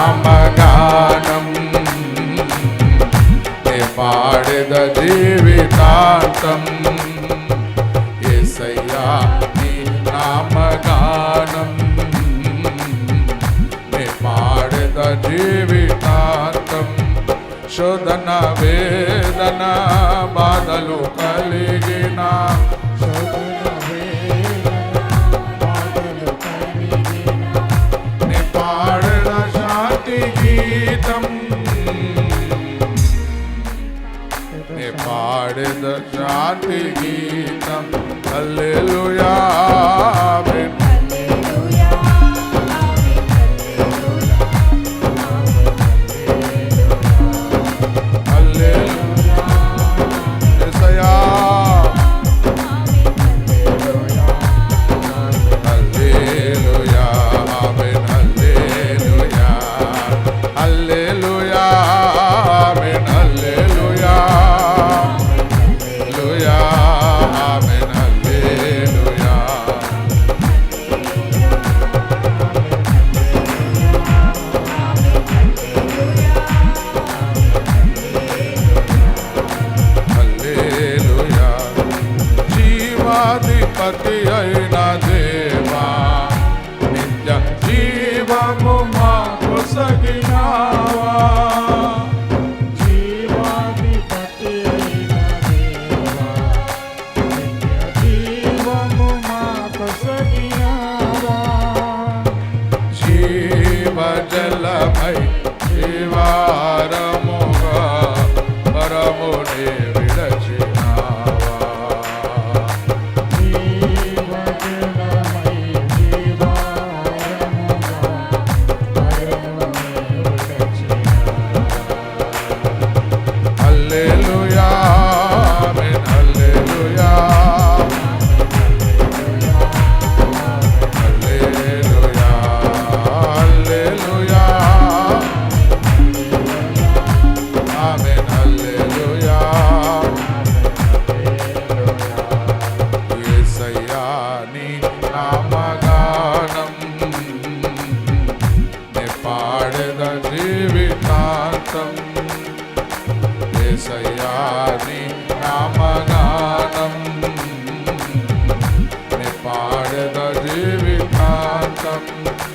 నామగానం నే పాడెద జీవితాంతం యేసయ్యా నీ నామగానం నే పాడెద జీవితాంతం శోధన వేదన బాధలు కలిగిన నే పాడెద శాంతి గీతం నే పాడెద శాంతి గీతం హల్లెలూయా ఆమేన్ జీవాధిపతి అయిన దేవా నిత్య జీవము మాకు సగినావా జీవాధిపతి అయిన దేవా నిత్య జీవము మాకు సగినావా జీవజలమై జీవారముగా పరమునే విడచినావా హల్లెలూయా ఆమేన్ హల్లెలూయా హల్లెలూయా హల్లెలూయా ఆమేన్ హల్లెలూయా యేసయ్యా నీ నామగానం నే పాడెద జీవితాంతం యేసయ్యా నీ నామగానం